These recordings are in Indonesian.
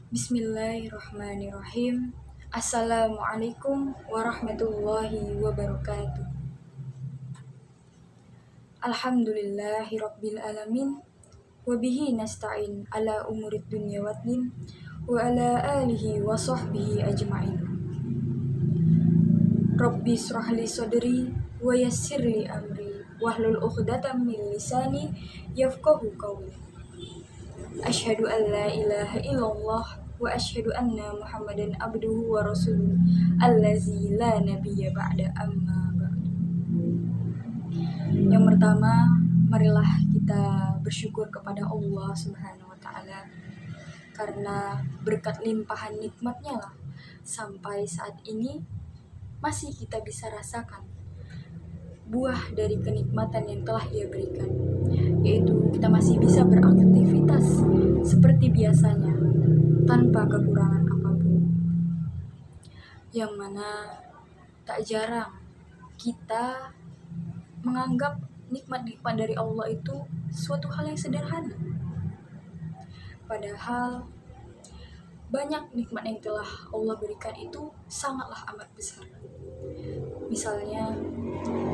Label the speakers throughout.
Speaker 1: Bismillahirrahmanirrahim. Assalamualaikum warahmatullahi wabarakatuh. Alhamdulillahirabbil alamin. Wabihi nasta'in ala umurid dunya waddin wa ala alihi wa sahbihi ajma'in. Rabbi shrahli sadri wa yassirli amri wahlul 'uqdatam min lisani yafqahu qawli. Asyhadu an la ilaha illallah wa asyhadu anna Muhammadan abduhu wa rasuluh allazi la nabiyya ba'da amma ba'du. Yang pertama, marilah kita bersyukur kepada Allah Subhanahu wa taala karena berkat limpahan nikmatnya lah sampai saat ini masih kita bisa rasakan buah dari kenikmatan yang telah Ia berikan, yaitu kita masih bisa beraktivitas seperti biasanya tanpa kekurangan apapun. Yang mana tak jarang kita menganggap nikmat-nikmat dari Allah itu suatu hal yang sederhana. Padahal banyak nikmat yang telah Allah berikan itu sangatlah amat besar. Misalnya,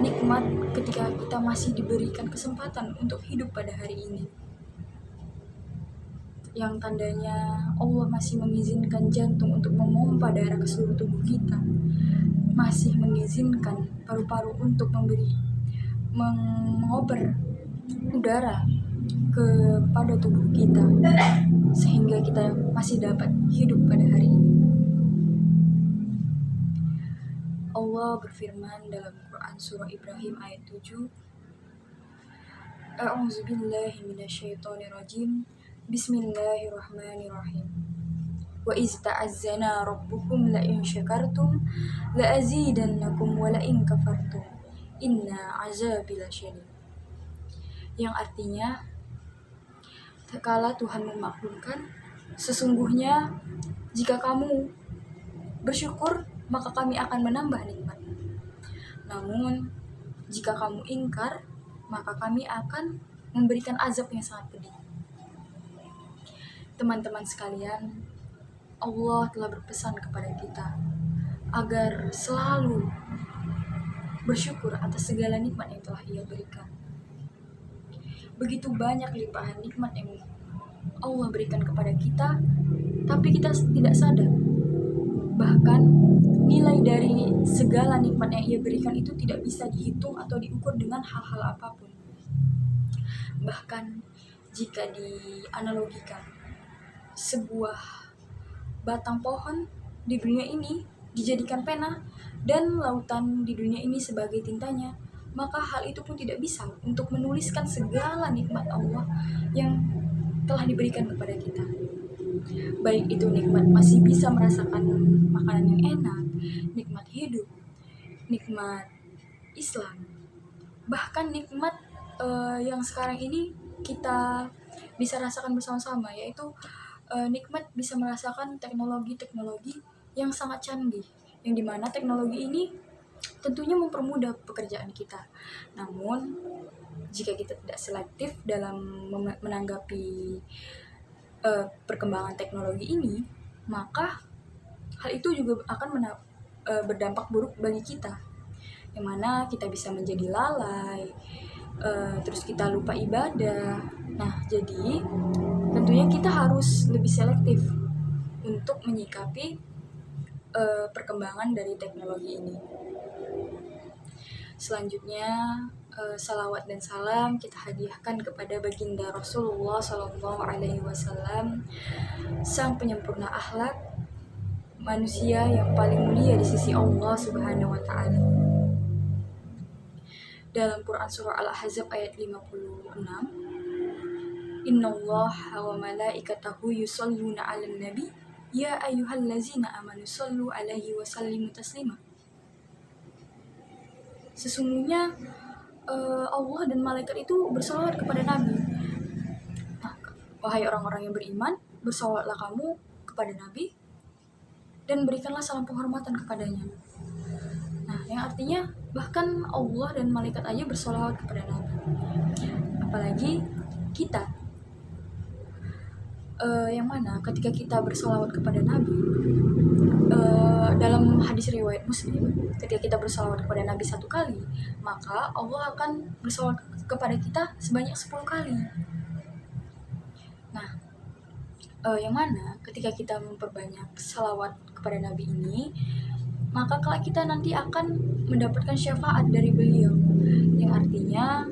Speaker 1: nikmat ketika kita masih diberikan kesempatan untuk hidup pada hari ini. Yang tandanya Allah masih mengizinkan jantung untuk memompa darah ke seluruh tubuh kita. Masih mengizinkan paru-paru untuk mengoper udara kepada tubuh kita. Sehingga kita masih dapat hidup pada hari ini. Allah berfirman dalam Quran surah Ibrahim ayat 7. A'udzubillahi minasyaitonirrajim. Bismillahirrahmanirrahim. Wa iz ta'azzana rabbukum la in syakartum la azidannakum wa la in kafartum inna azabi lasyadid. Yang artinya, kala Tuhan memaklumkan, sesungguhnya jika kamu bersyukur maka kami akan menambah nikmat. Namun jika kamu ingkar maka kami akan memberikan azab yang sangat pedih. Teman-teman sekalian, Allah telah berpesan kepada kita agar selalu bersyukur atas segala nikmat yang telah Ia berikan. Begitu banyak limpahan nikmat yang Allah berikan kepada kita, tapi kita tidak sadar. Bahkan nilai dari segala nikmat yang Ia berikan itu tidak bisa dihitung atau diukur dengan hal-hal apapun. Bahkan jika dianalogikan, sebuah batang pohon di dunia ini dijadikan pena dan lautan di dunia ini sebagai tintanya, maka hal itu pun tidak bisa untuk menuliskan segala nikmat Allah yang telah diberikan kepada kita. Baik itu nikmat masih bisa merasakan makanan yang enak, nikmat hidup, nikmat Islam, bahkan nikmat yang sekarang ini kita bisa rasakan bersama-sama, yaitu nikmat bisa merasakan teknologi-teknologi yang sangat canggih, yang dimana teknologi ini tentunya mempermudah pekerjaan kita. Namun jika kita tidak selektif dalam menanggapi perkembangan teknologi ini, maka hal itu juga akan berdampak buruk bagi kita, yang mana kita bisa menjadi lalai, terus kita lupa ibadah. Nah, jadi tentunya kita harus lebih selektif untuk menyikapi perkembangan dari teknologi ini. Selanjutnya, salawat dan salam kita hadiahkan kepada baginda Rasulullah SAW, sang penyempurna akhlak, manusia yang paling mulia di sisi Allah Subhanahu wa taala. Dalam Quran surah Al-Ahzab ayat 56, Innallaha wa malaikatahu yusholluna 'alan nabi ya ayyuhallazina amanu shollu 'alaihi wa sallimu taslima. Sesungguhnya Allah dan malaikat itu bersalawat kepada Nabi. Nah, wahai orang-orang yang beriman, bersalawatlah kamu kepada Nabi dan berikanlah salam penghormatan kepadanya. Nah, yang artinya bahkan Allah dan malaikat aja bersalawat kepada Nabi. Apalagi kita. Yang mana ketika kita bersolawat kepada Nabi, dalam hadis riwayat Muslim, ketika kita bersolawat kepada Nabi 1 kali, maka Allah akan bersolawat kepada kita sebanyak 10 kali. Nah, yang mana ketika kita memperbanyak salawat kepada Nabi ini, maka kelak kita nanti akan mendapatkan syafaat dari beliau, yang artinya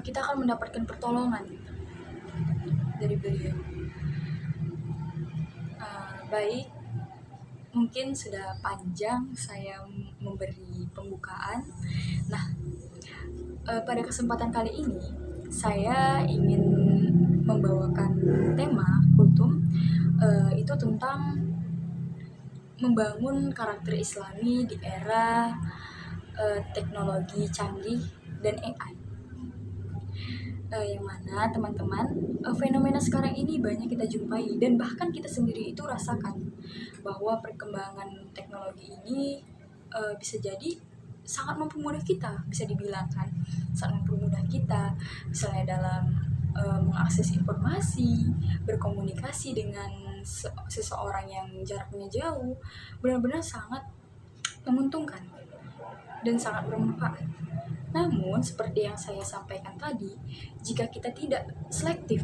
Speaker 1: kita akan mendapatkan pertolongan dari beliau. Baik, mungkin sudah panjang saya memberi pembukaan. Nah, pada kesempatan kali ini saya ingin membawakan tema kultum, itu tentang membangun karakter Islami di era teknologi canggih dan AI. Yang mana teman-teman, fenomena sekarang ini banyak kita jumpai dan bahkan kita sendiri itu rasakan bahwa perkembangan teknologi ini bisa jadi sangat mempermudah kita, bisa dibilang kan, sangat mempermudah kita misalnya dalam mengakses informasi, berkomunikasi dengan seseorang yang jaraknya jauh, benar-benar sangat menguntungkan dan sangat bermanfaat. Namun, seperti yang saya sampaikan tadi, jika kita tidak selektif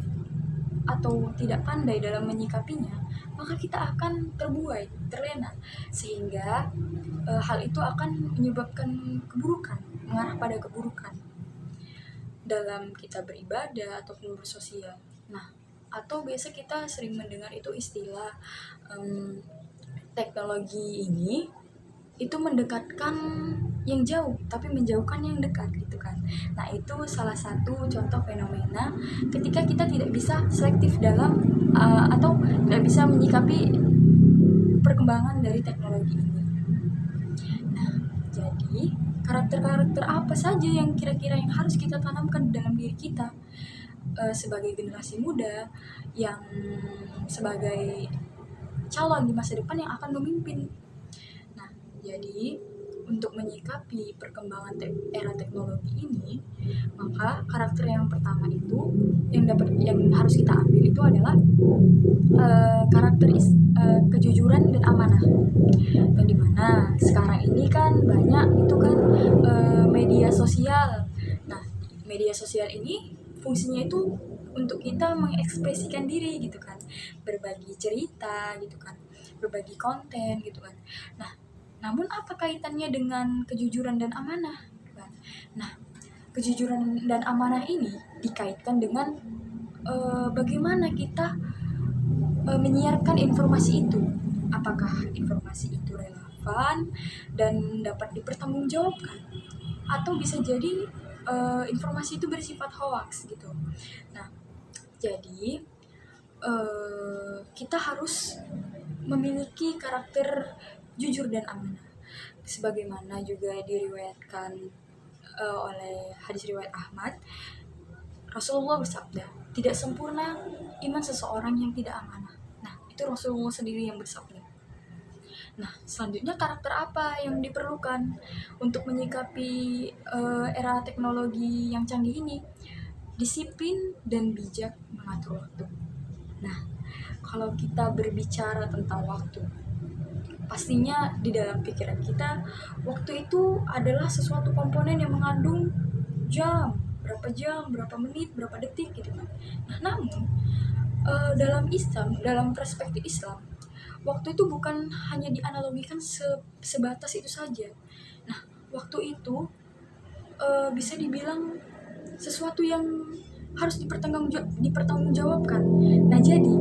Speaker 1: atau tidak pandai dalam menyikapinya, maka kita akan terbuai, terlena, sehingga hal itu akan menyebabkan keburukan, mengarah pada keburukan dalam kita beribadah ataupun bersosial. Nah, atau biasa kita sering mendengar itu istilah teknologi ini itu mendekatkan yang jauh tapi menjauhkan yang dekat gitu kan. Nah, itu salah satu contoh fenomena ketika kita tidak bisa selektif dalam atau tidak bisa menyikapi perkembangan dari teknologi ini. Nah, jadi karakter-karakter apa saja yang kira-kira yang harus kita tanamkan dalam diri kita sebagai generasi muda, yang sebagai calon di masa depan yang akan memimpin. Nah, jadi untuk menyikapi perkembangan era teknologi ini, maka karakter yang pertama itu yang harus kita ambil itu adalah karakter kejujuran dan amanah. Yang dimana sekarang ini kan banyak itu kan media sosial. Nah, media sosial ini fungsinya itu untuk kita mengekspresikan diri gitu kan, berbagi cerita gitu kan, berbagi konten gitu kan. Nah, namun apa kaitannya dengan kejujuran dan amanah? Nah, kejujuran dan amanah ini dikaitkan dengan bagaimana kita menyiarkan informasi itu. Apakah informasi itu relevan dan dapat dipertanggungjawabkan? Atau bisa jadi informasi itu bersifat hoax gitu. Nah, jadi kita harus memiliki karakter jujur dan amanah, sebagaimana juga diriwayatkan oleh hadis riwayat Ahmad. Rasulullah bersabda, tidak sempurna iman seseorang yang tidak amanah. Nah, itu Rasulullah sendiri yang bersabda. Nah, selanjutnya karakter apa yang diperlukan untuk menyikapi era teknologi yang canggih ini? Disiplin dan bijak mengatur waktu. Nah, kalau kita berbicara tentang waktu, pastinya di dalam pikiran kita, waktu itu adalah sesuatu komponen yang mengandung jam, berapa menit, berapa detik gitu kan. Nah, namun dalam Islam, dalam perspektif Islam, waktu itu bukan hanya dianalogikan sebatas itu saja. Nah, waktu itu bisa dibilang sesuatu yang harus dipertanggungjawabkan. Nah, jadi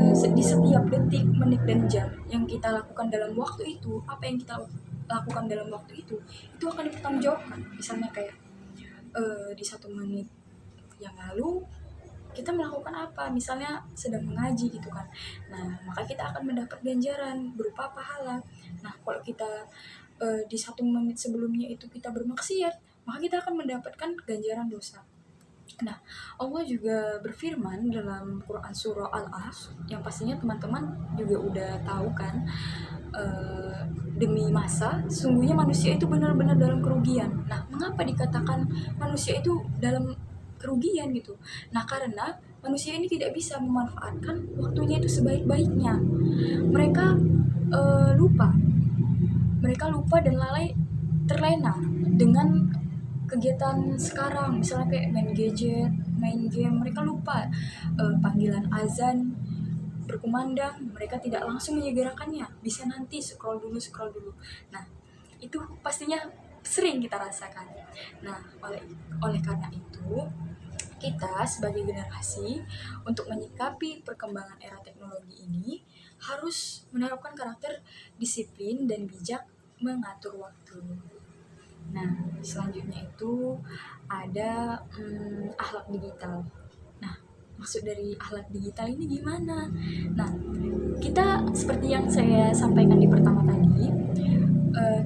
Speaker 1: di setiap detik, menit, dan jam yang kita lakukan dalam waktu itu, apa yang kita lakukan dalam waktu itu akan dipertanggungjawabkan. Misalnya kayak di 1 menit yang lalu kita melakukan apa, misalnya sedang mengaji gitu kan. Nah, maka kita akan mendapat ganjaran berupa pahala. Nah, kalau kita di 1 menit sebelumnya itu kita bermaksiat, maka kita akan mendapatkan ganjaran dosa. Nah, Allah juga berfirman dalam Quran surah Al-Ahzab, yang pastinya teman-teman juga udah tahu kan, demi masa, sungguhnya manusia itu benar-benar dalam kerugian. Nah, mengapa dikatakan manusia itu dalam kerugian gitu? Nah, karena manusia ini tidak bisa memanfaatkan waktunya itu sebaik-baiknya. Mereka lupa, dan lalai, terlena dengan kegiatan sekarang, misalnya kayak main gadget, main game. Mereka lupa panggilan azan berkumandang, mereka tidak langsung menyegerakannya, bisa nanti scroll dulu, nah itu pastinya sering kita rasakan. Nah, oleh karena itu, kita sebagai generasi, untuk menyikapi perkembangan era teknologi ini, harus menerapkan karakter disiplin dan bijak mengatur waktu. Nah, selanjutnya itu ada akhlak digital. Nah, maksud dari akhlak digital ini gimana? Nah, kita seperti yang saya sampaikan di pertama tadi,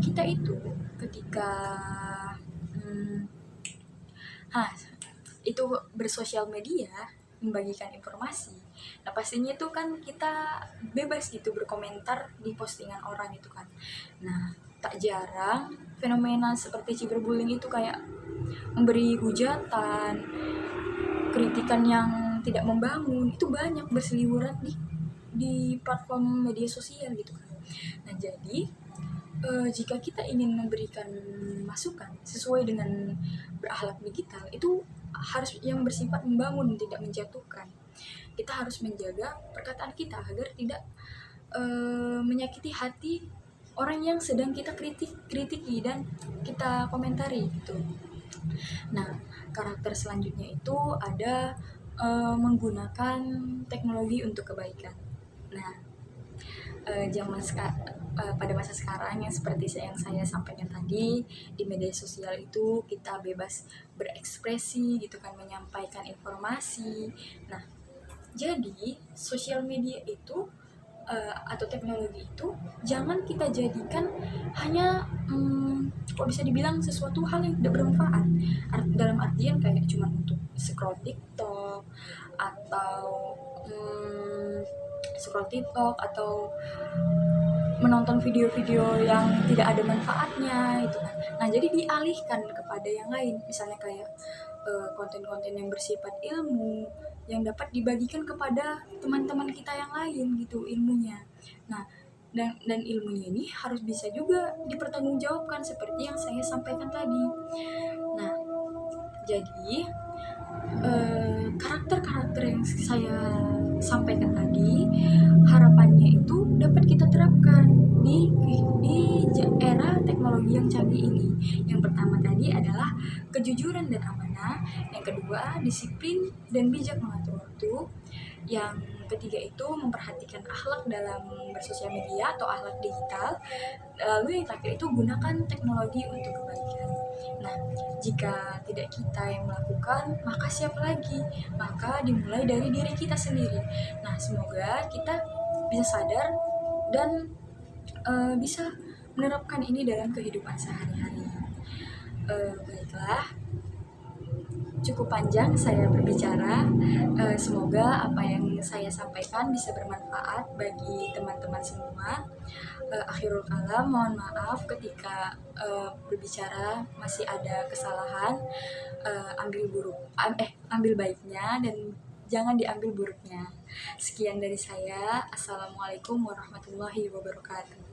Speaker 1: kita itu ketika hmm, itu bersosial media, membagikan informasi. Nah, pastinya itu kan kita bebas gitu berkomentar di postingan orang itu kan. Nah, tak jarang fenomena seperti cyberbullying itu kayak memberi hujatan, kritikan yang tidak membangun, itu banyak berseliweran di platform media sosial gitu kan. Nah, jadi jika kita ingin memberikan masukan sesuai dengan berakhlak digital, itu harus yang bersifat membangun, tidak menjatuhkan. Kita harus menjaga perkataan kita agar tidak menyakiti hati orang yang sedang kita kritiki dan kita komentari gitu. Nah, karakter selanjutnya itu ada menggunakan teknologi untuk kebaikan. Nah, pada masa sekarang yang seperti yang saya sampaikan tadi, di media sosial itu kita bebas berekspresi gitu kan, menyampaikan informasi. Nah, jadi sosial media itu atau teknologi itu jangan kita jadikan hanya kok bisa dibilang sesuatu hal yang tidak bermanfaat, dalam artian kayak cuma untuk scroll TikTok atau atau menonton video-video yang tidak ada manfaatnya itu kan. Nah, jadi dialihkan kepada yang lain, misalnya kayak konten-konten yang bersifat ilmu yang dapat dibagikan kepada teman-teman kita yang lain gitu ilmunya. Nah, dan ilmunya ini harus bisa juga dipertanggungjawabkan seperti yang saya sampaikan tadi. Nah, jadi karakter-karakter yang saya sampaikan tadi, harapannya itu dapat kita terapkan di era teknologi yang canggih ini. Yang pertama tadi adalah kejujuran dan amanah, yang kedua disiplin dan bijak mengatur waktu, yang ketiga itu memperhatikan akhlak dalam bersosial media atau akhlak digital, lalu yang terakhir itu gunakan teknologi untuk kebaikan. Nah, jika tidak kita yang melakukan, maka siapa lagi? Maka dimulai dari diri kita sendiri. Nah, semoga kita bisa sadar dan bisa menerapkan ini dalam kehidupan sehari-hari. Baiklah, cukup panjang saya berbicara. Semoga apa yang saya sampaikan bisa bermanfaat bagi teman-teman semua. Akhirul kalam, mohon maaf ketika berbicara masih ada kesalahan. Ambil baiknya dan jangan diambil buruknya. Sekian dari saya. Assalamualaikum warahmatullahi wabarakatuh.